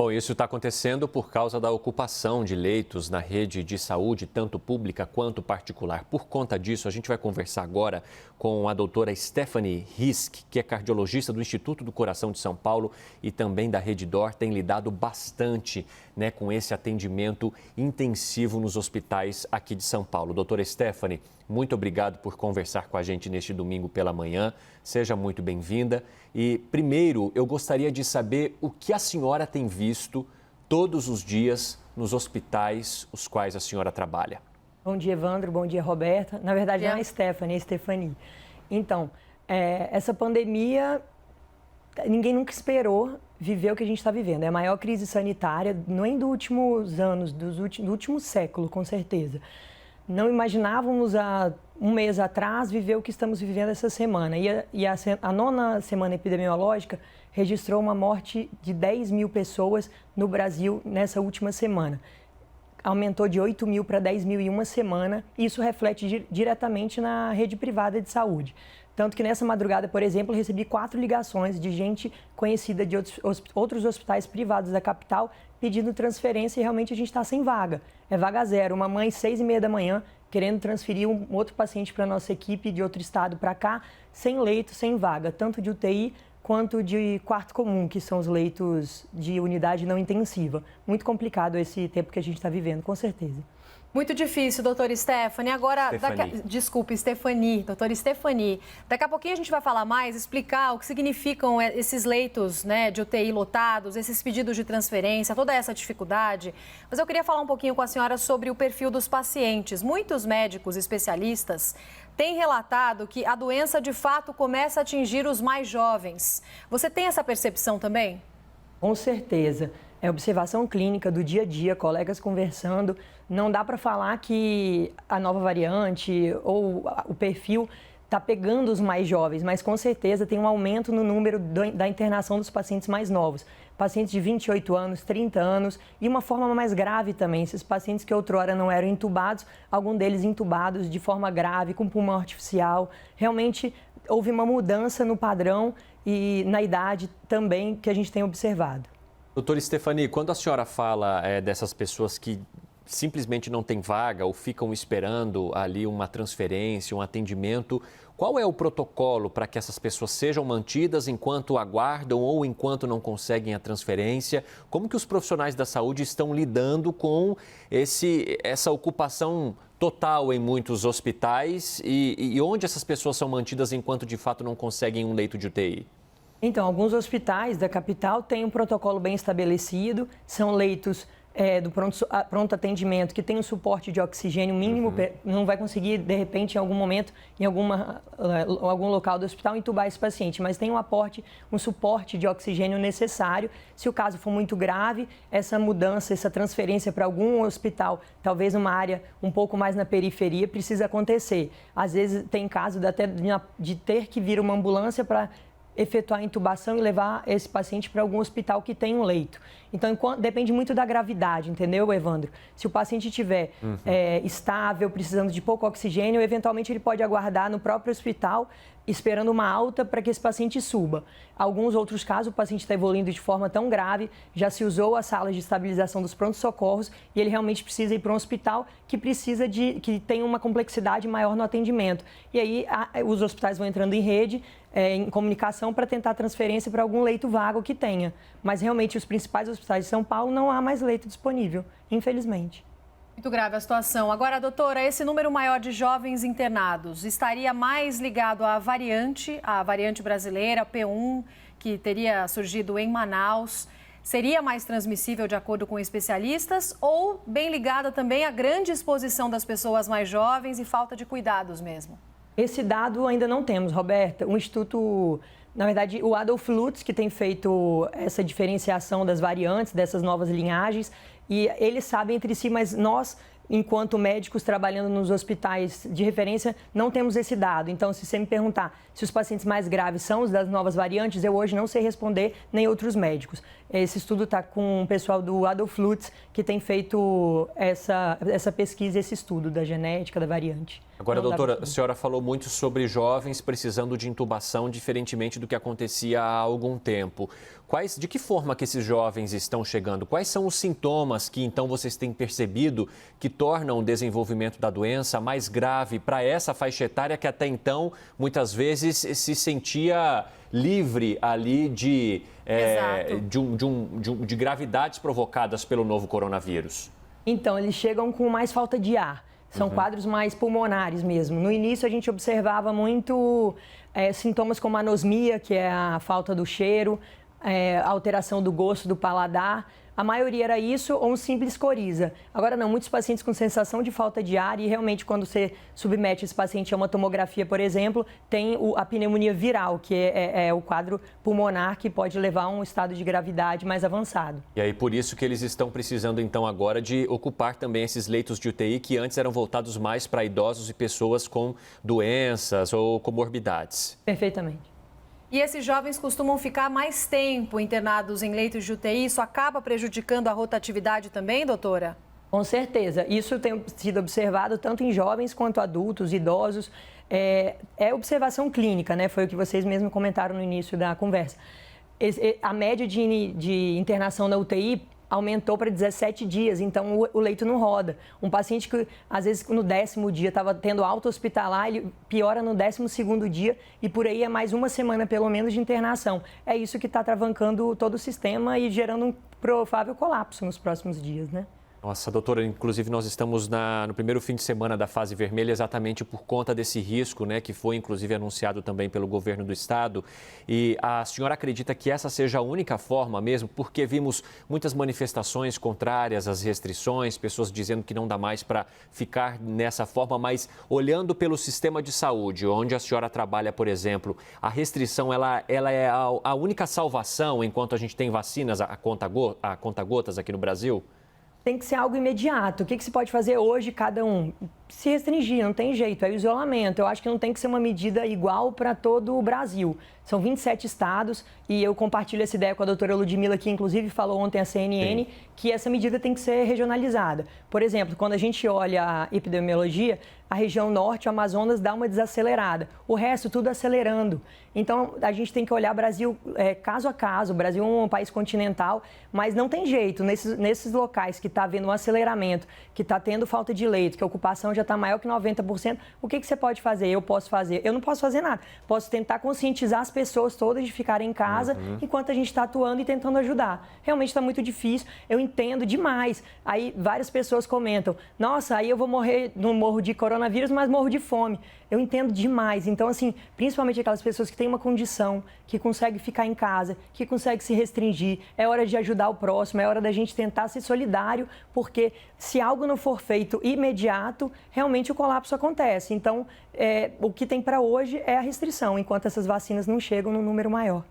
Bom, isso está acontecendo por causa da ocupação de leitos na rede de saúde, tanto pública quanto particular. Por conta disso, a gente vai conversar agora com a doutora Stephanie Risk, que é cardiologista do Instituto do Coração de São Paulo e também da Rede D'Or, tem lidado bastante, com esse atendimento intensivo nos hospitais aqui de São Paulo. Doutora Stephanie, muito obrigado por conversar com a gente neste domingo pela manhã. Seja muito bem-vinda. E, primeiro, eu gostaria de saber o que a senhora tem visto todos os dias nos hospitais os quais a senhora trabalha. Bom dia, Evandro. Bom dia, Roberta. Na verdade, não é Stephanie. Então, essa pandemia, ninguém nunca esperou viver o que a gente está vivendo. É a maior crise sanitária, nem dos últimos anos, do último século, com certeza. Não imaginávamos há um mês atrás viver o que estamos vivendo essa semana. E a 9ª semana epidemiológica registrou uma morte de 10 mil pessoas no Brasil nessa última semana. Aumentou de 8 mil para 10 mil em uma semana. E isso reflete diretamente na rede privada de saúde. Tanto que nessa madrugada, por exemplo, recebi 4 ligações de gente conhecida de outros hospitais privados da capital pedindo transferência e realmente a gente está sem vaga. É vaga zero. Uma mãe, 6h30 da manhã, querendo transferir um outro paciente para a nossa equipe de outro estado para cá, sem leito, sem vaga, tanto de UTI quanto de quarto comum, que são os leitos de unidade não intensiva. Muito complicado esse tempo que a gente está vivendo, com certeza. Muito difícil, doutora Stephanie. Agora, desculpe, doutora Stephanie. Daqui a pouquinho a gente vai falar mais, explicar o que significam esses leitos, de UTI lotados, esses pedidos de transferência, toda essa dificuldade. Mas eu queria falar um pouquinho com a senhora sobre o perfil dos pacientes. Muitos médicos especialistas têm relatado que a doença, de fato, começa a atingir os mais jovens. Você tem essa percepção também? Com certeza. É observação clínica do dia a dia, colegas conversando. Não dá para falar que a nova variante ou o perfil está pegando os mais jovens, mas com certeza tem um aumento no número da internação dos pacientes mais novos. Pacientes de 28 anos, 30 anos e uma forma mais grave também. Esses pacientes que outrora não eram intubados, algum deles intubados de forma grave, com pulmão artificial. Realmente houve uma mudança no padrão e na idade também que a gente tem observado. Doutora Stephanie, quando a senhora fala dessas pessoas que simplesmente não têm vaga ou ficam esperando ali uma transferência, um atendimento, qual é o protocolo para que essas pessoas sejam mantidas enquanto aguardam ou enquanto não conseguem a transferência? Como que os profissionais da saúde estão lidando com essa ocupação total em muitos hospitais e onde essas pessoas são mantidas enquanto de fato não conseguem um leito de UTI? Então, alguns hospitais da capital têm um protocolo bem estabelecido, são leitos do pronto atendimento que tem um suporte de oxigênio mínimo, não vai conseguir, de repente, em algum momento, em algum local do hospital, entubar esse paciente, mas tem um suporte de oxigênio necessário. Se o caso for muito grave, essa mudança, essa transferência para algum hospital, talvez numa área um pouco mais na periferia, precisa acontecer. Às vezes tem caso até de ter que vir uma ambulância para efetuar a intubação e levar esse paciente para algum hospital que tem um leito. Então, depende muito da gravidade, entendeu, Evandro? Se o paciente estiver estável, precisando de pouco oxigênio, eventualmente ele pode aguardar no próprio hospital, esperando uma alta para que esse paciente suba. Alguns outros casos, o paciente está evoluindo de forma tão grave, já se usou as salas de estabilização dos prontos-socorros e ele realmente precisa ir para um hospital que tem uma complexidade maior no atendimento. E aí, os hospitais vão entrando em rede, em comunicação para tentar transferência para algum leito vago que tenha. Mas realmente os principais hospitais de São Paulo não há mais leito disponível, infelizmente. Muito grave a situação. Agora, doutora, esse número maior de jovens internados estaria mais ligado à variante brasileira, P1, que teria surgido em Manaus? Seria mais transmissível de acordo com especialistas ou bem ligada também à grande exposição das pessoas mais jovens e falta de cuidados mesmo? Esse dado ainda não temos, Roberta. O Instituto, na verdade, o Adolf Lutz, que tem feito essa diferenciação das variantes, dessas novas linhagens, e eles sabem entre si, mas nós, enquanto médicos trabalhando nos hospitais de referência, não temos esse dado. Então, se você me perguntar se os pacientes mais graves são os das novas variantes, eu hoje não sei responder, nem outros médicos. Esse estudo está com o pessoal do Adolf Lutz, que tem feito essa pesquisa, esse estudo da genética da variante. Agora, doutora, a senhora falou muito sobre jovens precisando de intubação, diferentemente do que acontecia há algum tempo. De que forma que esses jovens estão chegando? Quais são os sintomas que, então, vocês têm percebido que tornam o desenvolvimento da doença mais grave para essa faixa etária que até então, muitas vezes, se sentia livre ali de gravidades provocadas pelo novo coronavírus? Então, eles chegam com mais falta de ar. São quadros mais pulmonares mesmo. No início, a gente observava muito sintomas como anosmia, que é a falta do cheiro, alteração do gosto, do paladar. A maioria era isso ou um simples coriza. Agora não, muitos pacientes com sensação de falta de ar e realmente quando você submete esse paciente a uma tomografia, por exemplo, tem a pneumonia viral, que é o quadro pulmonar que pode levar a um estado de gravidade mais avançado. E aí por isso que eles estão precisando então agora de ocupar também esses leitos de UTI que antes eram voltados mais para idosos e pessoas com doenças ou comorbidades. Perfeitamente. E esses jovens costumam ficar mais tempo internados em leitos de UTI. Isso acaba prejudicando a rotatividade também, doutora? Com certeza. Isso tem sido observado tanto em jovens quanto adultos, idosos. É observação clínica, né? Foi o que vocês mesmos comentaram no início da conversa. A média de internação na UTI aumentou para 17 dias, então o leito não roda. Um paciente que, às vezes, no 10º dia estava tendo alta hospitalar, ele piora no 12º dia e por aí é mais uma semana, pelo menos, de internação. É isso que está travancando todo o sistema e gerando um provável colapso nos próximos dias, né? Nossa, doutora, inclusive nós estamos no primeiro fim de semana da fase vermelha exatamente por conta desse risco, né, que foi inclusive anunciado também pelo governo do estado. E a senhora acredita que essa seja a única forma mesmo? Porque vimos muitas manifestações contrárias às restrições, pessoas dizendo que não dá mais para ficar nessa forma, mas olhando pelo sistema de saúde, onde a senhora trabalha, por exemplo, a restrição ela é a única salvação enquanto a gente tem vacinas a conta-gotas aqui no Brasil? Tem que ser algo imediato. O que se pode fazer hoje, cada um? Se restringir, não tem jeito, é o isolamento. Eu acho que não tem que ser uma medida igual para todo o Brasil. São 27 estados e eu compartilho essa ideia com a doutora Ludmila, que inclusive falou ontem à CNN, que essa medida tem que ser regionalizada. Por exemplo, quando a gente olha a epidemiologia, a região norte, o Amazonas, dá uma desacelerada. O resto, tudo acelerando. Então, a gente tem que olhar o Brasil caso a caso. O Brasil é um país continental, mas não tem jeito. Nesses locais que está havendo um aceleramento, que está tendo falta de leito, que a ocupação já está maior que 90%, o que você pode fazer? Eu posso fazer? Eu não posso fazer nada. Posso tentar conscientizar as pessoas todas de ficarem em casa enquanto a gente está atuando e tentando ajudar. Realmente está muito difícil, eu entendo demais. Aí várias pessoas comentam, nossa, aí eu vou morrer, não morro de coronavírus, mas morro de fome. Eu entendo demais. Então, assim, principalmente aquelas pessoas que têm uma condição, que conseguem ficar em casa, que conseguem se restringir, é hora de ajudar o próximo, é hora da gente tentar ser solidário, porque se algo não for feito imediato, realmente o colapso acontece. Então, o que tem para hoje é a restrição, enquanto essas vacinas não chegam num número maior.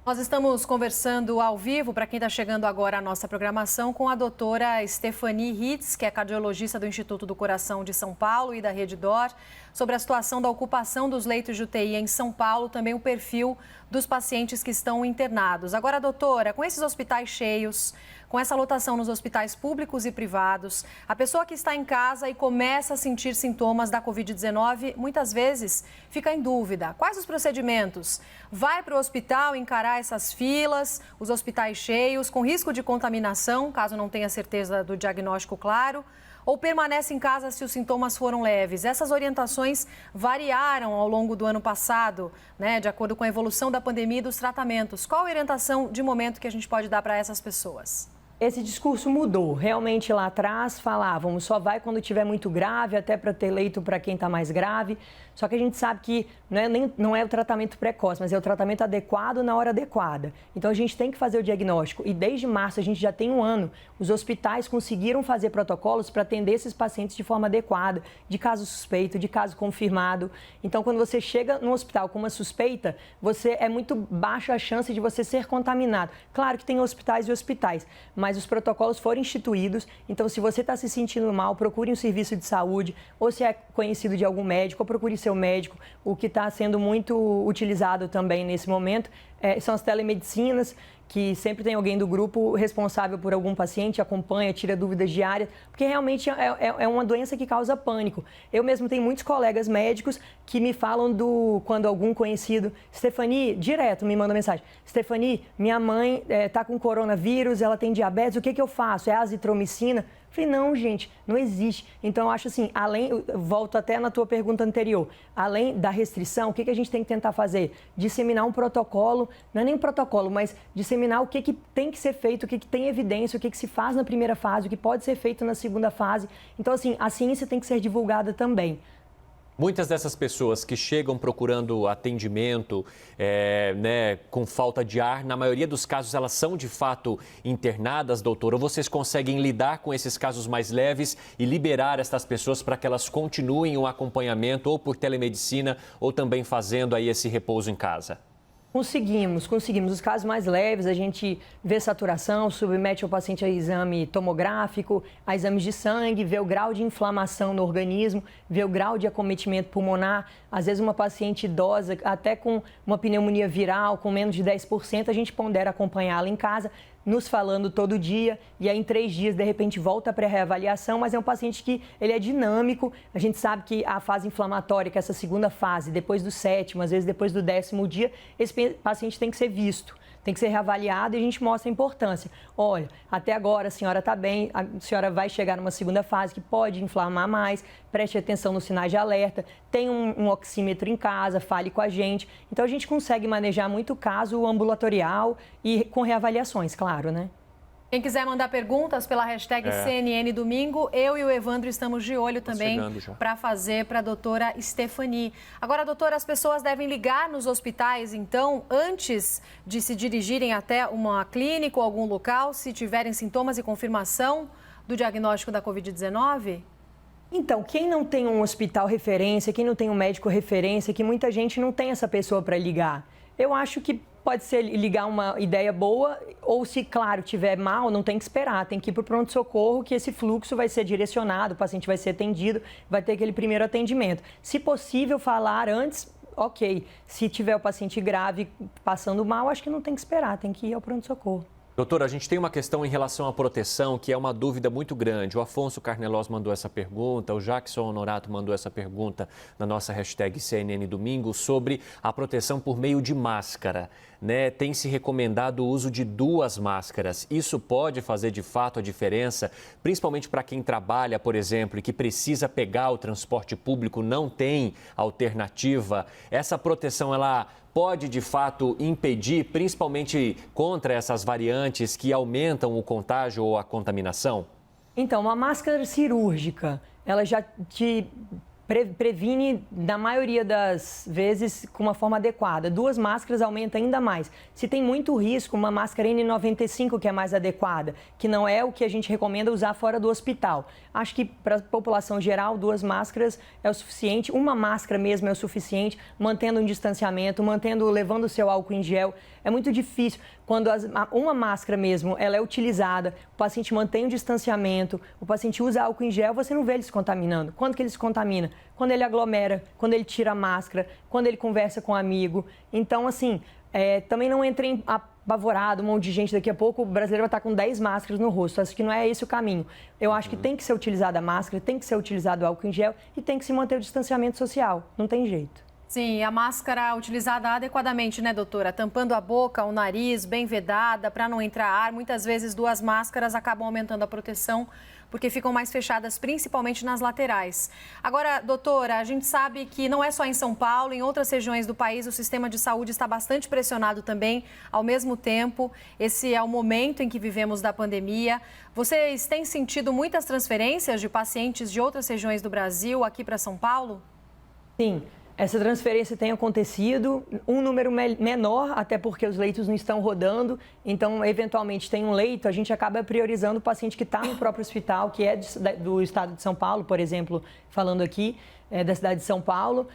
Nós estamos conversando ao vivo, para quem está chegando agora à nossa programação, com a doutora Stephanie Hitz, que é cardiologista do Instituto do Coração de São Paulo e da Rede D'Or, sobre a situação da ocupação dos leitos de UTI em São Paulo, também o perfil dos pacientes que estão internados. Agora, doutora, com esses hospitais cheios, com essa lotação nos hospitais públicos e privados, a pessoa que está em casa e começa a sentir sintomas da Covid-19, muitas vezes fica em dúvida. Quais os procedimentos? Vai para o hospital encarar essas filas, os hospitais cheios, com risco de contaminação, caso não tenha certeza do diagnóstico claro, ou permanece em casa se os sintomas foram leves? Essas orientações variaram ao longo do ano passado, né, de acordo com a evolução da pandemia e dos tratamentos. Qual a orientação de momento que a gente pode dar para essas pessoas? Esse discurso mudou. Realmente lá atrás falávamos, só vai quando estiver muito grave, até para ter leito para quem está mais grave. Só que a gente sabe que não é o tratamento precoce, mas é o tratamento adequado na hora adequada. Então a gente tem que fazer o diagnóstico. E desde março, a gente já tem um ano, os hospitais conseguiram fazer protocolos para atender esses pacientes de forma adequada, de caso suspeito, de caso confirmado. Então quando você chega no hospital com uma suspeita, é muito baixa a chance de você ser contaminado. Claro que tem hospitais e hospitais, mas os protocolos foram instituídos. Então se você está se sentindo mal, procure um serviço de saúde, ou se é conhecido de algum médico, ou procure seu médico. O que está sendo muito utilizado também nesse momento são as telemedicinas, que sempre tem alguém do grupo responsável por algum paciente, acompanha, tira dúvidas diárias, porque realmente é uma doença que causa pânico. Eu mesmo tenho muitos colegas médicos que me falam quando algum conhecido, Stephanie, direto me manda mensagem, Stephanie, minha mãe está com coronavírus, ela tem diabetes, o que eu faço? É azitromicina? Falei, não, gente, não existe. Então, eu acho assim, volto até na tua pergunta anterior, além da restrição, o que a gente tem que tentar fazer? Disseminar um protocolo, não é nem um protocolo, mas disseminar o que tem que ser feito, o que tem evidência, o que se faz na primeira fase, o que pode ser feito na segunda fase. Então, assim, a ciência tem que ser divulgada também. Muitas dessas pessoas que chegam procurando atendimento com falta de ar, na maioria dos casos elas são de fato internadas, doutor? Ou vocês conseguem lidar com esses casos mais leves e liberar essas pessoas para que elas continuem o acompanhamento ou por telemedicina ou também fazendo aí esse repouso em casa? Conseguimos. Os casos mais leves, a gente vê saturação, submete o paciente a exame tomográfico, a exames de sangue, vê o grau de inflamação no organismo, vê o grau de acometimento pulmonar. Às vezes, uma paciente idosa, até com uma pneumonia viral, com menos de 10%, a gente pondera acompanhá-la em casa, nos falando todo dia, e aí em 3 dias, de repente, volta para a reavaliação, mas é um paciente que ele é dinâmico. A gente sabe que a fase inflamatória, que é essa segunda fase, depois do 7º, às vezes depois do 10º dia, esse paciente tem que ser visto, tem que ser reavaliado e a gente mostra a importância. Olha, até agora a senhora está bem, a senhora vai chegar numa segunda fase que pode inflamar mais, preste atenção nos sinais de alerta, tem um oxímetro em casa, fale com a gente. Então a gente consegue manejar muito o caso ambulatorial e com reavaliações, claro, né? Quem quiser mandar perguntas pela hashtag CNN Domingo, eu e o Evandro estamos de olho também para fazer para a doutora Stephanie. Agora, doutora, as pessoas devem ligar nos hospitais, então, antes de se dirigirem até uma clínica ou algum local, se tiverem sintomas e confirmação do diagnóstico da Covid-19? Então, quem não tem um hospital referência, quem não tem um médico referência, que muita gente não tem essa pessoa para ligar, eu acho que pode ser ligar uma ideia boa, ou se, claro, tiver mal, não tem que esperar, tem que ir para o pronto-socorro, que esse fluxo vai ser direcionado, o paciente vai ser atendido, vai ter aquele primeiro atendimento. Se possível, falar antes, ok. Se tiver o paciente grave passando mal, acho que não tem que esperar, tem que ir ao pronto-socorro. Doutora, a gente tem uma questão em relação à proteção, que é uma dúvida muito grande. O Afonso Carnelós mandou essa pergunta, o Jackson Honorato mandou essa pergunta na nossa hashtag CNN Domingo sobre a proteção por meio de máscara, né? Tem se recomendado o uso de 2 máscaras. Isso pode fazer de fato a diferença, principalmente para quem trabalha, por exemplo, e que precisa pegar o transporte público, não tem alternativa. Essa proteção, ela pode, de fato, impedir, principalmente contra essas variantes que aumentam o contágio ou a contaminação? Então, uma máscara cirúrgica, ela já te previne, na maioria das vezes, com uma forma adequada. 2 máscaras aumenta ainda mais. Se tem muito risco, uma máscara N95 que é mais adequada, que não é o que a gente recomenda usar fora do hospital. Acho que para a população geral, 2 máscaras é o suficiente. Uma máscara mesmo é o suficiente, mantendo um distanciamento, levando o seu álcool em gel. É muito difícil. Quando uma máscara mesmo, ela é utilizada, o paciente mantém o distanciamento, o paciente usa álcool em gel, você não vê ele se contaminando. Quando que ele se contamina? Quando ele aglomera, quando ele tira a máscara, quando ele conversa com um amigo. Então, assim, também não entrem apavorado, um monte de gente. Daqui a pouco o brasileiro vai estar com 10 máscaras no rosto. Acho que não é esse o caminho. Eu acho que tem que ser utilizada a máscara, tem que ser utilizado o álcool em gel e tem que se manter o distanciamento social. Não tem jeito. Sim, a máscara utilizada adequadamente, né, doutora? Tampando a boca, o nariz, bem vedada, para não entrar ar. Muitas vezes 2 máscaras acabam aumentando a proteção, porque ficam mais fechadas, principalmente nas laterais. Agora, doutora, a gente sabe que não é só em São Paulo, em outras regiões do país, o sistema de saúde está bastante pressionado também. Ao mesmo tempo, esse é o momento em que vivemos da pandemia. Vocês têm sentido muitas transferências de pacientes de outras regiões do Brasil aqui para São Paulo? Sim. Essa transferência tem acontecido, um número menor, até porque os leitos não estão rodando. Então, eventualmente, tem um leito, a gente acaba priorizando o paciente que está no próprio hospital, que é do estado de São Paulo, por exemplo, falando aqui, da cidade de São Paulo.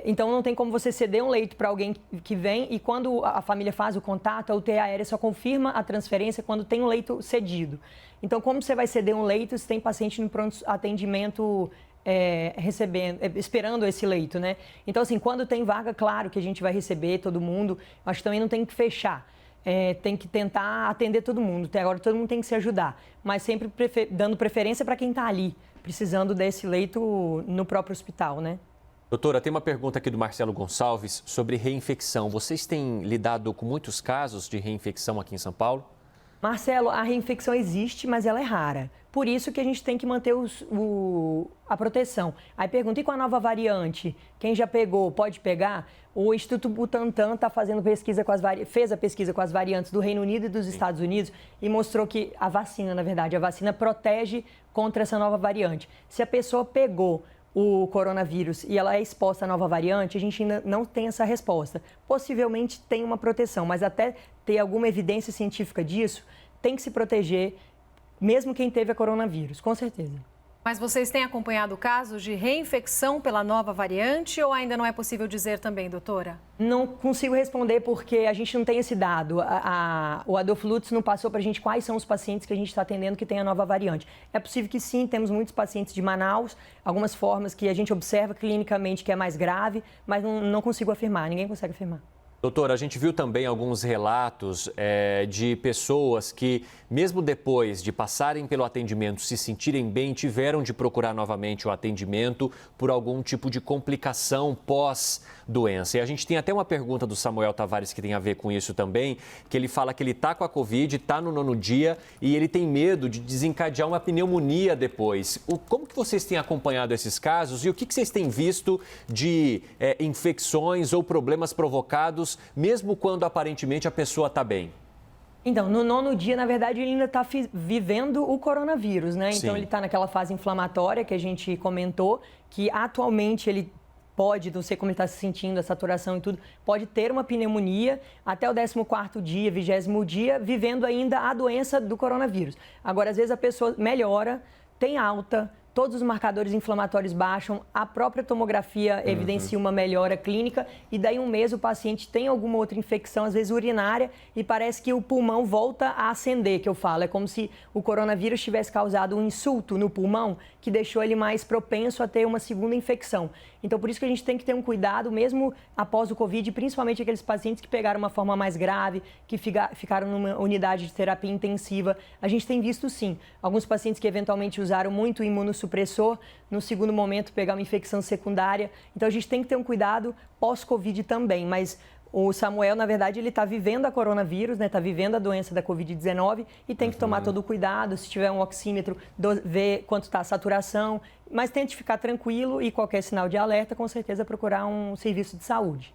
Então, não tem como você ceder um leito para alguém que vem e quando a família faz o contato, a UTI aérea só confirma a transferência quando tem um leito cedido. Então, como você vai ceder um leito se tem paciente no pronto atendimento esperando esse leito, né? Então, assim, quando tem vaga, claro que a gente vai receber todo mundo. Acho que também não tem que fechar. tem que tentar atender todo mundo. Até agora todo mundo tem que se ajudar, mas sempre dando preferência para quem está ali, precisando desse leito no próprio hospital, né? Doutora, tem uma pergunta aqui do Marcelo Gonçalves sobre reinfecção. Vocês têm lidado com muitos casos de reinfecção aqui em São Paulo? Marcelo, a reinfecção existe, mas ela é rara. Por isso que a gente tem que manter a proteção. Aí pergunta, e com a nova variante? Quem já pegou, pode pegar? O Instituto Butantan fez a pesquisa com as variantes do Reino Unido e dos Estados Unidos e mostrou que a vacina protege contra essa nova variante. Se a pessoa pegou o coronavírus e ela é exposta à nova variante, a gente ainda não tem essa resposta. Possivelmente tem uma proteção, mas até ter alguma evidência científica disso, tem que se proteger, mesmo quem teve a coronavírus, com certeza. Mas vocês têm acompanhado casos de reinfecção pela nova variante ou ainda não é possível dizer também, doutora? Não consigo responder porque a gente não tem esse dado. O Adolfo Lutz não passou para a gente quais são os pacientes que a gente está atendendo que tem a nova variante. É possível que sim, temos muitos pacientes de Manaus, algumas formas que a gente observa clinicamente que é mais grave, mas não consigo afirmar, ninguém consegue afirmar. Doutora, a gente viu também alguns relatos de pessoas que, mesmo depois de passarem pelo atendimento, se sentirem bem, tiveram de procurar novamente o atendimento por algum tipo de complicação pós-doença. E a gente tem até uma pergunta do Samuel Tavares que tem a ver com isso também, que ele fala que ele está com a Covid, está no 9º dia e ele tem medo de desencadear uma pneumonia depois. Como que vocês têm acompanhado esses casos e o que vocês têm visto de infecções ou problemas provocados mesmo quando aparentemente a pessoa está bem? Então, no 9º dia, na verdade, ele ainda está vivendo o coronavírus, né? Então, ele está naquela fase inflamatória que a gente comentou, que atualmente ele pode, não sei como ele está se sentindo, a saturação e tudo, pode ter uma pneumonia até o 14º dia, 20º dia, vivendo ainda a doença do coronavírus. Agora, às vezes a pessoa melhora, tem alta, todos os marcadores inflamatórios baixam, a própria tomografia evidencia uma melhora clínica e daí um mês o paciente tem alguma outra infecção, às vezes urinária, e parece que o pulmão volta a acender, que eu falo. É como se o coronavírus tivesse causado um insulto no pulmão que deixou ele mais propenso a ter uma segunda infecção. Então, por isso que a gente tem que ter um cuidado, mesmo após o Covid, principalmente aqueles pacientes que pegaram uma forma mais grave, que ficaram numa unidade de terapia intensiva. A gente tem visto, sim, alguns pacientes que eventualmente usaram muito imunossupressor, no segundo momento pegar uma infecção secundária. Então, a gente tem que ter um cuidado pós-Covid também, mas o Samuel, na verdade, ele está vivendo a coronavírus, né? Está vivendo a doença da Covid-19 e tem que tomar todo o cuidado. Se tiver um oxímetro, ver quanto está a saturação. Mas tente ficar tranquilo e qualquer sinal de alerta, com certeza procurar um serviço de saúde.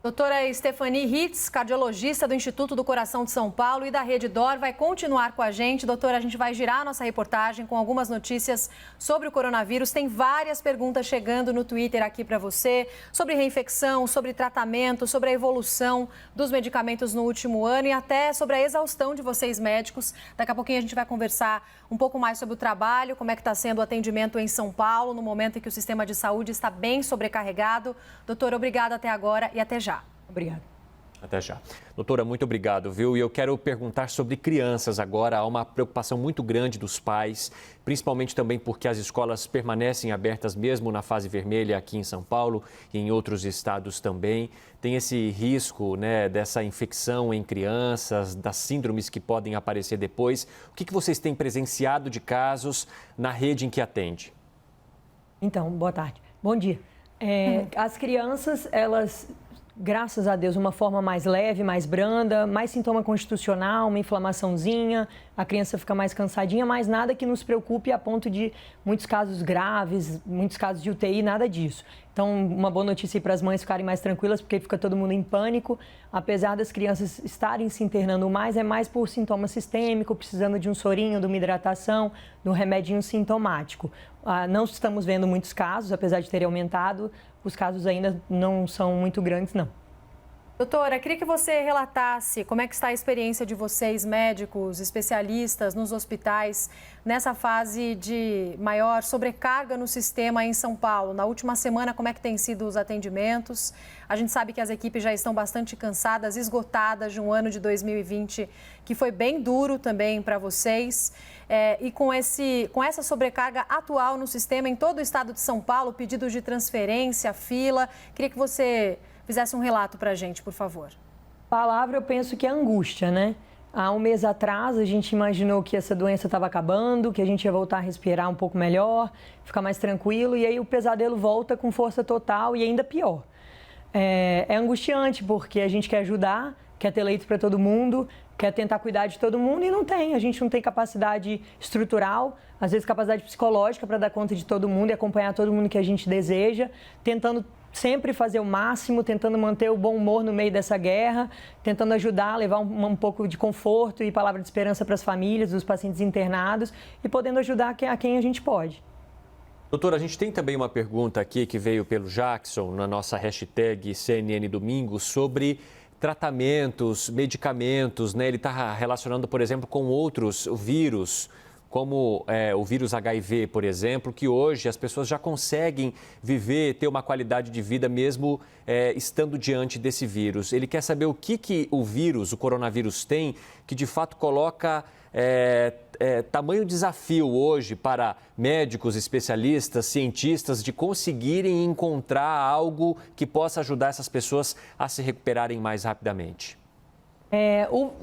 Doutora Stephanie Hitz, cardiologista do Instituto do Coração de São Paulo e da Rede D'Or, vai continuar com a gente. Doutora, a gente vai girar a nossa reportagem com algumas notícias sobre o coronavírus. Tem várias perguntas chegando no Twitter aqui para você, sobre reinfecção, sobre tratamento, sobre a evolução dos medicamentos no último ano e até sobre a exaustão de vocês médicos. Daqui a pouquinho a gente vai conversar um pouco mais sobre o trabalho, como é que está sendo o atendimento em São Paulo, no momento em que o sistema de saúde está bem sobrecarregado. Doutora, obrigada até agora e até já. Obrigada. Até já. Doutora, muito obrigado, viu? E eu quero perguntar sobre crianças agora. Há uma preocupação muito grande dos pais, principalmente também porque as escolas permanecem abertas mesmo na fase vermelha aqui em São Paulo e em outros estados também. Tem esse risco, né, dessa infecção em crianças, das síndromes que podem aparecer depois. O que vocês têm presenciado de casos na rede em que atende? Então, boa tarde. Bom dia. As crianças, elas, graças a Deus, uma forma mais leve, mais branda, mais sintoma constitucional, uma inflamaçãozinha, a criança fica mais cansadinha, mas nada que nos preocupe a ponto de muitos casos graves, muitos casos de UTI, nada disso. Então, uma boa notícia para as mães ficarem mais tranquilas, porque fica todo mundo em pânico. Apesar das crianças estarem se internando mais, é mais por sintoma sistêmico, precisando de um sorinho, de uma hidratação, de um remedinho sintomático. Não estamos vendo muitos casos, apesar de terem aumentado, os casos ainda não são muito grandes, não. Doutora, queria que você relatasse como é que está a experiência de vocês, médicos, especialistas nos hospitais, nessa fase de maior sobrecarga no sistema em São Paulo. Na última semana, como é que têm sido os atendimentos? A gente sabe que as equipes já estão bastante cansadas, esgotadas de um ano de 2020, que foi bem duro também para vocês. E com essa sobrecarga atual no sistema em todo o estado de São Paulo, pedidos de transferência, fila, queria que você fizesse um relato para a gente, por favor. A palavra eu penso que é angústia, né? Há um mês atrás a gente imaginou que essa doença estava acabando, que a gente ia voltar a respirar um pouco melhor, ficar mais tranquilo, e aí o pesadelo volta com força total e ainda pior. É angustiante porque a gente quer ajudar, quer ter leito para todo mundo, quer tentar cuidar de todo mundo e não tem. A gente não tem capacidade estrutural, às vezes capacidade psicológica para dar conta de todo mundo e acompanhar todo mundo que a gente deseja, tentando sempre fazer o máximo, tentando manter o bom humor no meio dessa guerra, tentando ajudar, levar um pouco de conforto e palavra de esperança para as famílias, dos pacientes internados e podendo ajudar a quem a gente pode. Doutora, a gente tem também uma pergunta aqui que veio pelo Jackson na nossa hashtag CNN Domingo sobre tratamentos, medicamentos, né? Ele está relacionando, por exemplo, com outros vírus, como o vírus HIV, por exemplo, que hoje as pessoas já conseguem viver, ter uma qualidade de vida mesmo estando diante desse vírus. Ele quer saber o que o vírus, o coronavírus tem, que de fato coloca tamanho desafio hoje para médicos, especialistas, cientistas de conseguirem encontrar algo que possa ajudar essas pessoas a se recuperarem mais rapidamente.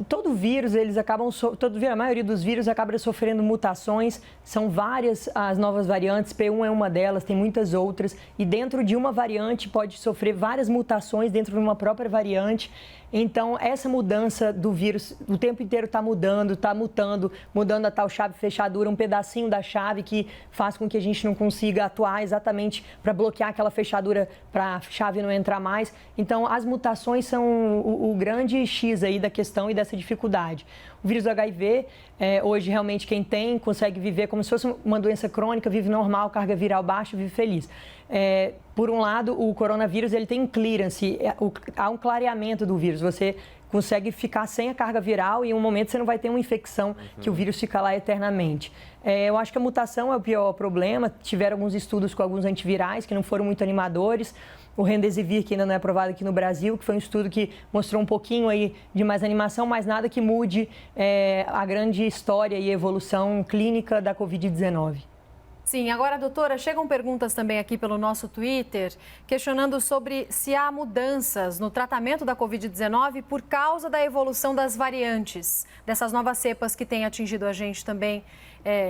Todo vírus, a maioria dos vírus acaba sofrendo mutações, são várias as novas variantes, P1 é uma delas, tem muitas outras, e dentro de uma variante pode sofrer várias mutações dentro de uma própria variante. Então, essa mudança do vírus, o tempo inteiro está mudando, está mutando, mudando a tal chave fechadura, um pedacinho da chave que faz com que a gente não consiga atuar exatamente para bloquear aquela fechadura, para a chave não entrar mais. Então, as mutações são o grande X aí da questão e dessa dificuldade. O vírus HIV, hoje realmente quem tem consegue viver como se fosse uma doença crônica, vive normal, carga viral baixa, vive feliz. Por um lado, o coronavírus ele tem um clearance, há um clareamento do vírus, você consegue ficar sem a carga viral e em um momento você não vai ter uma infecção que o vírus fica lá eternamente. Eu acho que a mutação é o pior problema, tiveram alguns estudos com alguns antivirais que não foram muito animadores, o Remdesivir, que ainda não é aprovado aqui no Brasil, que foi um estudo que mostrou um pouquinho aí de mais animação, mas nada que mude a grande história e evolução clínica da Covid-19. Sim, agora, doutora, chegam perguntas também aqui pelo nosso Twitter, questionando sobre se há mudanças no tratamento da Covid-19 por causa da evolução das variantes, dessas novas cepas que têm atingido a gente também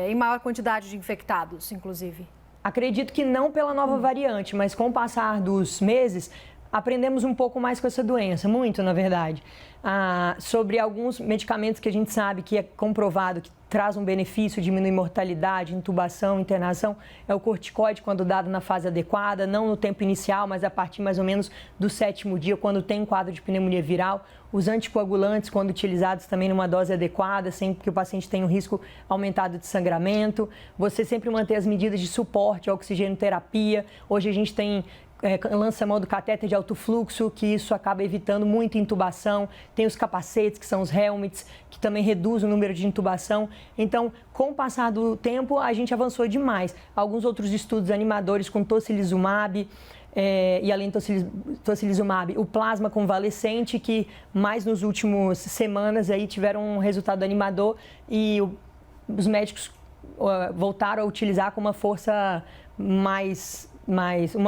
em maior quantidade de infectados, inclusive. Acredito que não pela nova variante, mas com o passar dos meses, aprendemos um pouco mais com essa doença, muito, na verdade. Sobre alguns medicamentos que a gente sabe que é comprovado que traz um benefício, diminui mortalidade, intubação, internação, é o corticoide quando dado na fase adequada, não no tempo inicial, mas a partir mais ou menos do 7º dia, quando tem um quadro de pneumonia viral. Os anticoagulantes, quando utilizados também numa dose adequada, sem que o paciente tenha um risco aumentado de sangramento. Você sempre manter as medidas de suporte, oxigenoterapia. Hoje a gente tem lança mão do catéter de alto fluxo, que isso acaba evitando muita intubação. Tem os capacetes, que são os helmets, que também reduz o número de intubação. Então, com o passar do tempo, a gente avançou demais. Alguns outros estudos animadores com tocilizumab, e além do tocilizumab, o plasma convalescente, que mais nos últimos semanas aí tiveram um resultado animador e os médicos voltaram a utilizar com uma força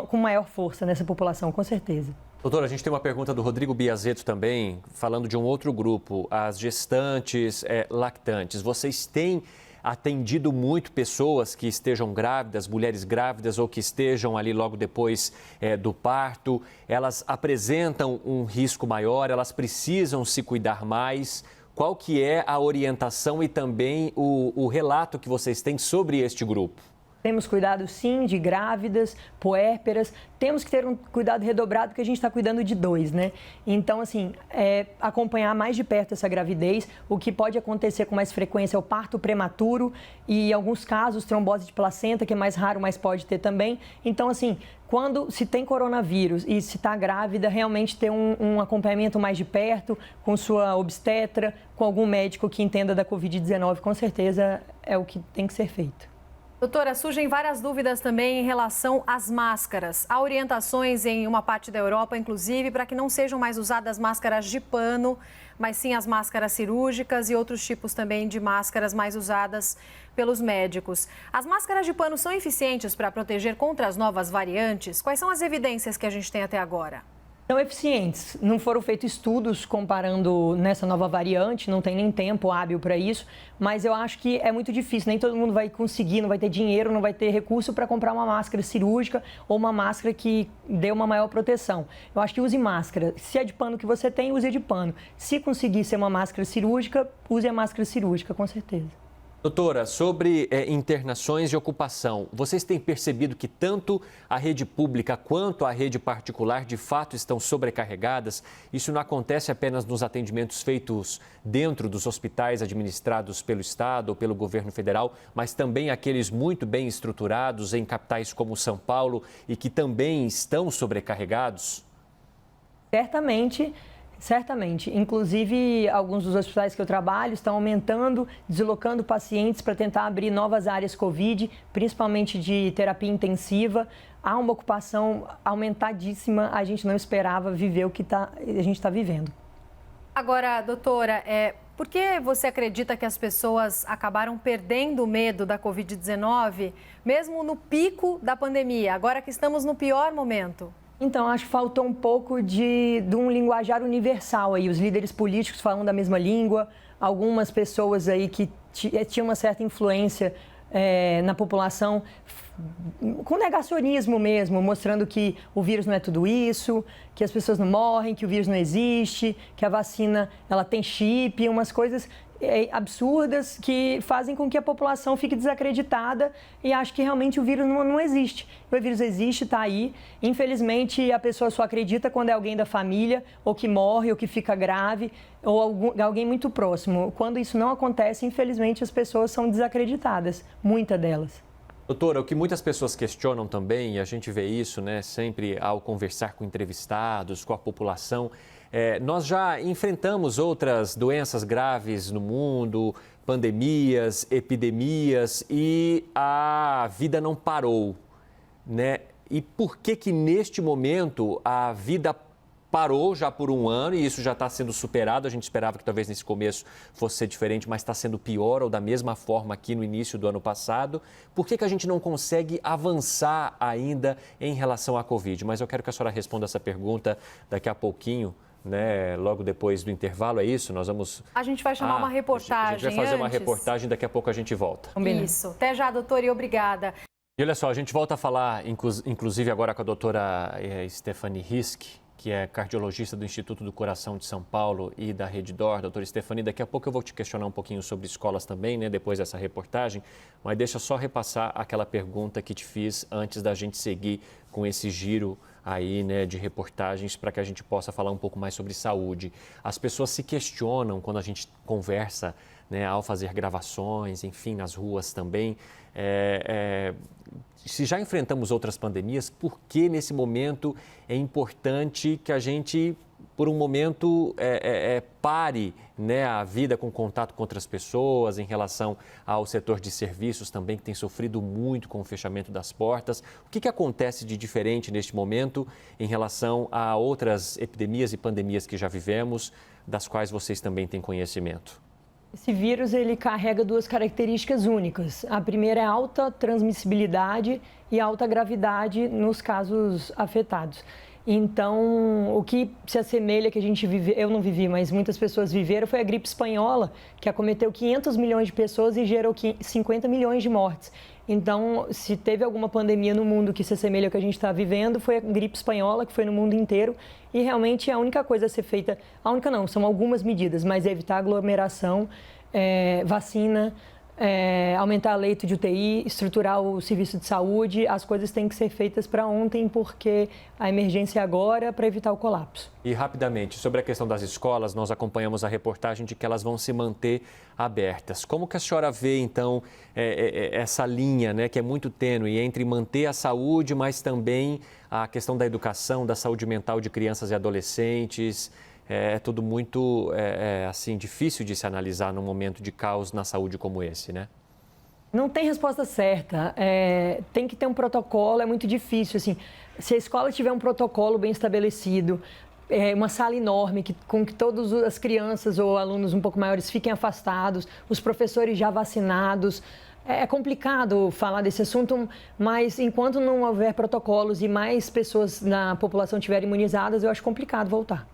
com maior força nessa população, com certeza. Doutora, a gente tem uma pergunta do Rodrigo Biazeto também, falando de um outro grupo, as gestantes lactantes. Vocês têm atendido muito pessoas que estejam grávidas, mulheres grávidas ou que estejam ali logo depois do parto? Elas apresentam um risco maior, elas precisam se cuidar mais? Qual que é a orientação e também o relato que vocês têm sobre este grupo? Temos cuidado, sim, de grávidas, puérperas. Temos que ter um cuidado redobrado, porque a gente está cuidando de 2, né? Então, assim, acompanhar mais de perto essa gravidez. O que pode acontecer com mais frequência é o parto prematuro e, em alguns casos, trombose de placenta, que é mais raro, mas pode ter também. Então, assim, se tem coronavírus e se está grávida, realmente ter um acompanhamento mais de perto, com sua obstetra, com algum médico que entenda da Covid-19, com certeza é o que tem que ser feito. Doutora, surgem várias dúvidas também em relação às máscaras. Há orientações em uma parte da Europa, inclusive, para que não sejam mais usadas máscaras de pano, mas sim as máscaras cirúrgicas e outros tipos também de máscaras mais usadas pelos médicos. As máscaras de pano são eficientes para proteger contra as novas variantes? Quais são as evidências que a gente tem até agora? São eficientes. Não foram feitos estudos comparando nessa nova variante, não tem nem tempo hábil para isso, mas eu acho que é muito difícil. Nem todo mundo vai conseguir, não vai ter dinheiro, não vai ter recurso para comprar uma máscara cirúrgica ou uma máscara que dê uma maior proteção. Eu acho que use máscara. Se é de pano que você tem, use de pano. Se conseguir ser uma máscara cirúrgica, use a máscara cirúrgica, com certeza. Doutora, sobre internações e ocupação, vocês têm percebido que tanto a rede pública quanto a rede particular de fato estão sobrecarregadas? Isso não acontece apenas nos atendimentos feitos dentro dos hospitais administrados pelo Estado ou pelo governo federal, mas também aqueles muito bem estruturados em capitais como São Paulo e que também estão sobrecarregados? Certamente. Certamente. Inclusive, alguns dos hospitais que eu trabalho estão aumentando, deslocando pacientes para tentar abrir novas áreas Covid, principalmente de terapia intensiva. Há uma ocupação aumentadíssima. A gente não esperava viver o que a gente está vivendo. Agora, doutora, por que você acredita que as pessoas acabaram perdendo o medo da Covid-19, mesmo no pico da pandemia, agora que estamos no pior momento? Então, acho que faltou um pouco de um linguajar universal aí, os líderes políticos falam da mesma língua, algumas pessoas aí que tinham uma certa influência na população, com negacionismo mesmo, mostrando que o vírus não é tudo isso, que as pessoas não morrem, que o vírus não existe, que a vacina ela tem chip, umas coisas absurdas que fazem com que a população fique desacreditada e ache que realmente o vírus não existe. O vírus existe, está aí. Infelizmente, a pessoa só acredita quando é alguém da família, ou que morre, ou que fica grave, ou alguém muito próximo. Quando isso não acontece, infelizmente, as pessoas são desacreditadas, muitas delas. Doutora, o que muitas pessoas questionam também, e a gente vê isso, né, sempre ao conversar com entrevistados, com a população, nós já enfrentamos outras doenças graves no mundo, pandemias, epidemias, e a vida não parou, né? E por que neste momento a vida parou já por um ano e isso já está sendo superado? A gente esperava que talvez nesse começo fosse ser diferente, mas está sendo pior ou da mesma forma aqui no início do ano passado. Por que a gente não consegue avançar ainda em relação à Covid? Mas eu quero que a senhora responda essa pergunta daqui a pouquinho, né? Logo depois do intervalo, é isso? Nós vamos... A gente vai chamar uma reportagem. A gente vai fazer uma antes. reportagem, daqui a pouco a gente volta. Isso. Até já, doutora, e obrigada. E olha só, a gente volta a falar, inclusive agora com a doutora Stephanie Hisk, que é cardiologista do Instituto do Coração de São Paulo e da Rede D'Or. Doutora Stephanie, daqui a pouco eu vou te questionar um pouquinho sobre escolas também, né, depois dessa reportagem, mas deixa só repassar aquela pergunta que te fiz antes da gente seguir com esse giro aí, né, de reportagens para que a gente possa falar um pouco mais sobre saúde. As pessoas se questionam quando a gente conversa, né, ao fazer gravações, enfim, nas ruas também, se já enfrentamos outras pandemias, por que nesse momento é importante que a gente, por um momento, pare, né, a vida com contato com outras pessoas, em relação ao setor de serviços também, que tem sofrido muito com o fechamento das portas? O que acontece de diferente neste momento em relação a outras epidemias e pandemias que já vivemos, das quais vocês também têm conhecimento? Esse vírus, ele carrega duas características únicas. A primeira é alta transmissibilidade e alta gravidade nos casos afetados. Então, o que se assemelha que a gente vive, eu não vivi, mas muitas pessoas viveram, foi a gripe espanhola, que acometeu 500 milhões de pessoas e gerou 50 milhões de mortes. Então, se teve alguma pandemia no mundo que se assemelha ao que a gente está vivendo, foi a gripe espanhola, que foi no mundo inteiro. E realmente a única coisa a ser feita, a única não, são algumas medidas, mas é evitar aglomeração, vacina, aumentar leito de UTI, estruturar o serviço de saúde. As coisas têm que ser feitas para ontem, porque a emergência é agora para evitar o colapso. E rapidamente, sobre a questão das escolas, nós acompanhamos a reportagem de que elas vão se manter abertas. Como que a senhora vê, então, essa linha, né, que é muito tênue entre manter a saúde, mas também a questão da educação, da saúde mental de crianças e adolescentes? É tudo muito assim, difícil de se analisar num momento de caos na saúde como esse, né? Não tem resposta certa. Tem que ter um protocolo, é muito difícil. Assim, se a escola tiver um protocolo bem estabelecido, uma sala enorme, com que todas as crianças ou alunos um pouco maiores fiquem afastados, os professores já vacinados, É complicado falar desse assunto, mas enquanto não houver protocolos e mais pessoas na população estiverem imunizadas, eu acho complicado voltar.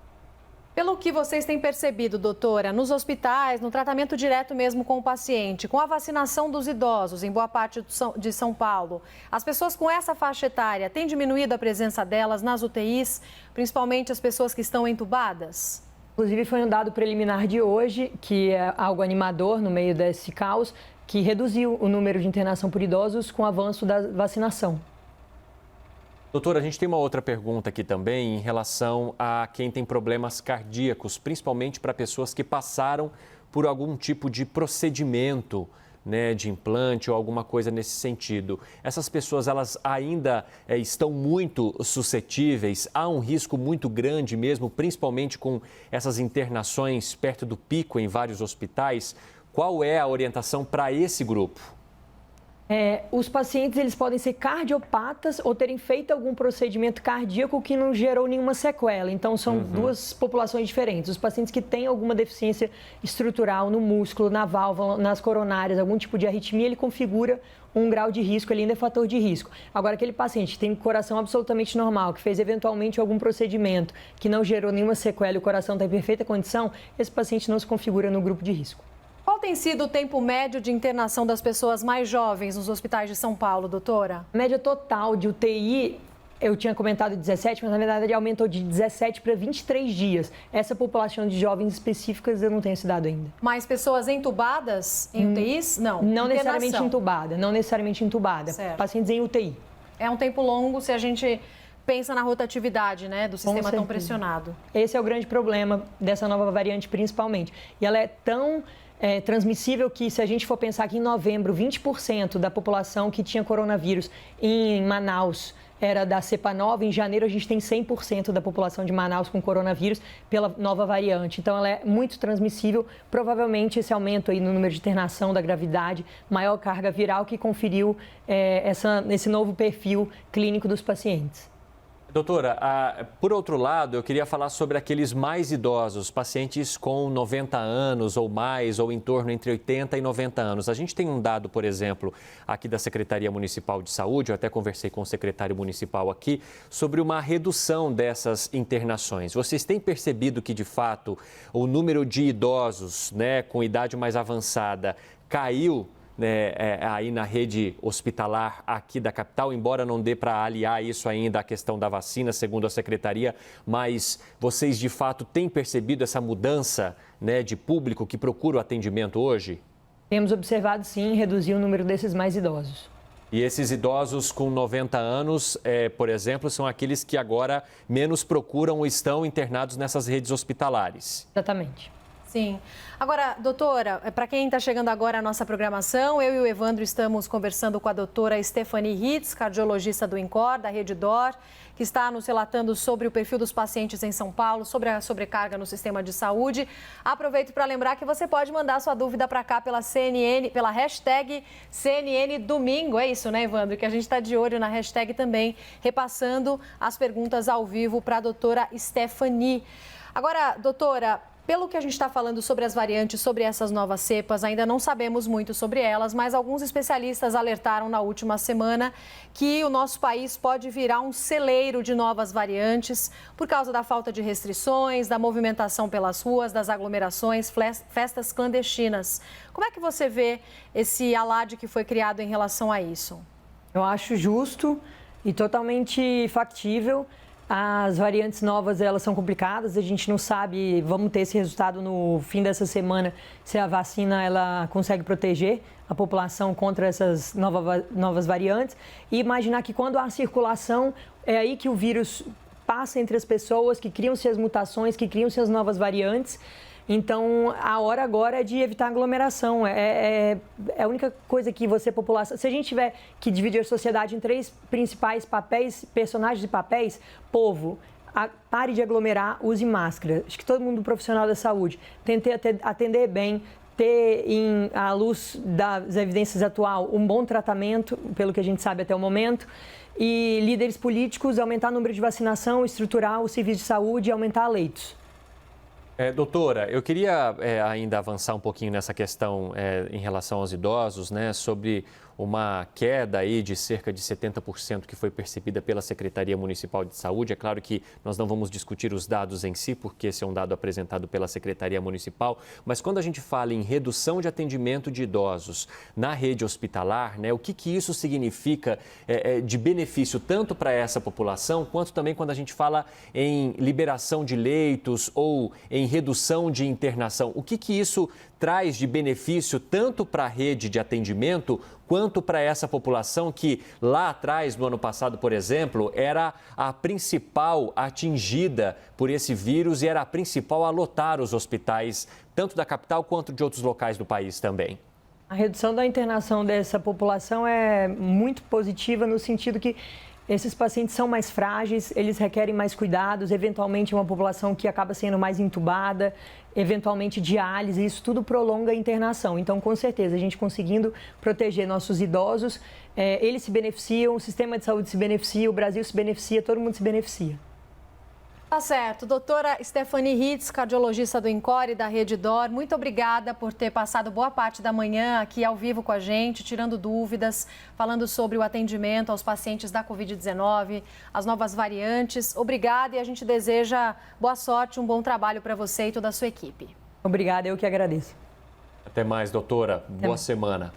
Pelo que vocês têm percebido, doutora, nos hospitais, no tratamento direto mesmo com o paciente, com a vacinação dos idosos em boa parte de São Paulo, as pessoas com essa faixa etária, têm diminuído a presença delas nas UTIs, principalmente as pessoas que estão entubadas? Inclusive, foi um dado preliminar de hoje, que é algo animador no meio desse caos, que reduziu o número de internação por idosos com o avanço da vacinação. Doutora, a gente tem uma outra pergunta aqui também em relação a quem tem problemas cardíacos, principalmente para pessoas que passaram por algum tipo de procedimento, né, de implante ou alguma coisa nesse sentido. Essas pessoas, elas ainda estão muito suscetíveis, há um risco muito grande mesmo, principalmente com essas internações perto do pico em vários hospitais. Qual é a orientação para esse grupo? Os pacientes eles podem ser cardiopatas ou terem feito algum procedimento cardíaco que não gerou nenhuma sequela. Então, são duas populações diferentes. Os pacientes que têm alguma deficiência estrutural no músculo, na válvula, nas coronárias, algum tipo de arritmia, ele configura um grau de risco, ele ainda é fator de risco. Agora, aquele paciente que tem coração absolutamente normal, que fez eventualmente algum procedimento que não gerou nenhuma sequela e o coração está em perfeita condição, esse paciente não se configura no grupo de risco. Qual tem sido o tempo médio de internação das pessoas mais jovens nos hospitais de São Paulo, doutora? A média total de UTI, eu tinha comentado 17, mas na verdade aumentou de 17 para 23 dias. Essa população de jovens específicas eu não tenho esse dado ainda. Mais pessoas entubadas em UTIs? Não. Não necessariamente entubada. Certo. Pacientes em UTI. É um tempo longo se a gente pensa na rotatividade, né, do sistema tão pressionado. Esse é o grande problema dessa nova variante, principalmente. E ela é tão transmissível que, se a gente for pensar que em novembro, 20% da população que tinha coronavírus em Manaus era da cepa nova, em janeiro a gente tem 100% da população de Manaus com coronavírus pela nova variante. Então, ela é muito transmissível. Provavelmente, esse aumento aí no número de internação da gravidade, maior carga viral que conferiu esse novo perfil clínico dos pacientes. Doutora, por outro lado, eu queria falar sobre aqueles mais idosos, pacientes com 90 anos ou mais, ou em torno entre 80 e 90 anos. A gente tem um dado, por exemplo, aqui da Secretaria Municipal de Saúde, eu até conversei com o secretário municipal aqui, sobre uma redução dessas internações. Vocês têm percebido que, de fato, o número de idosos, né, com idade mais avançada caiu, né, aí na rede hospitalar aqui da capital, embora não dê para aliar isso ainda à questão da vacina, segundo a secretaria, mas vocês de fato têm percebido essa mudança, né, de público que procura o atendimento hoje? Temos observado, sim, reduzir o número desses mais idosos. E esses idosos com 90 anos, por exemplo, são aqueles que agora menos procuram ou estão internados nessas redes hospitalares? Exatamente. Sim. Agora, doutora, para quem está chegando agora à nossa programação, eu e o Evandro estamos conversando com a doutora Stephanie Hitz, cardiologista do INCOR, da Rede DOR, que está nos relatando sobre o perfil dos pacientes em São Paulo, sobre a sobrecarga no sistema de saúde. Aproveito para lembrar que você pode mandar sua dúvida para cá pela CNN, pela hashtag CNN Domingo. É isso, né, Evandro? Que a gente está de olho na hashtag também, repassando as perguntas ao vivo para a doutora Stephanie. Agora, doutora, pelo que a gente está falando sobre as variantes, sobre essas novas cepas, ainda não sabemos muito sobre elas, mas alguns especialistas alertaram na última semana que o nosso país pode virar um celeiro de novas variantes por causa da falta de restrições, da movimentação pelas ruas, das aglomerações, festas clandestinas. Como é que você vê esse alarde que foi criado em relação a isso? Eu acho justo e totalmente factível. As variantes novas, elas são complicadas, a gente não sabe, vamos ter esse resultado no fim dessa semana, se a vacina ela consegue proteger a população contra essas novas variantes. E imaginar que quando há circulação, é aí que o vírus passa entre as pessoas, que criam-se as mutações, que criam-se as novas variantes. Então, a hora agora é de evitar aglomeração. É a única coisa que você, população... Se a gente tiver que dividir a sociedade em 3 principais papéis, personagens de papéis, povo, pare de aglomerar, use máscara. Acho que todo mundo profissional da saúde tente atender bem, ter, à luz das evidências atual, um bom tratamento, pelo que a gente sabe até o momento, e líderes políticos aumentar o número de vacinação, estruturar o serviço de saúde e aumentar leitos. Doutora, eu queria ainda avançar um pouquinho nessa questão em relação aos idosos, né, sobre uma queda aí de cerca de 70% que foi percebida pela Secretaria Municipal de Saúde. É claro que nós não vamos discutir os dados em si, porque esse é um dado apresentado pela Secretaria Municipal, mas quando a gente fala em redução de atendimento de idosos na rede hospitalar, né, o que isso significa de benefício tanto para essa população, quanto também quando a gente fala em liberação de leitos ou em redução de internação. O que isso traz de benefício tanto para a rede de atendimento quanto para essa população que lá atrás, no ano passado, por exemplo, era a principal atingida por esse vírus e era a principal a lotar os hospitais, tanto da capital quanto de outros locais do país também? A redução da internação dessa população é muito positiva no sentido que esses pacientes são mais frágeis, eles requerem mais cuidados, eventualmente é uma população que acaba sendo mais entubada, eventualmente diálise, isso tudo prolonga a internação. Então, com certeza, a gente conseguindo proteger nossos idosos, eles se beneficiam, o sistema de saúde se beneficia, o Brasil se beneficia, todo mundo se beneficia. Tá certo. Doutora Stephanie Hitz, cardiologista do INCOR e da Rede DOR, muito obrigada por ter passado boa parte da manhã aqui ao vivo com a gente, tirando dúvidas, falando sobre o atendimento aos pacientes da Covid-19, as novas variantes. Obrigada e a gente deseja boa sorte, um bom trabalho para você e toda a sua equipe. Obrigada, eu que agradeço. Até mais, doutora. Boa semana.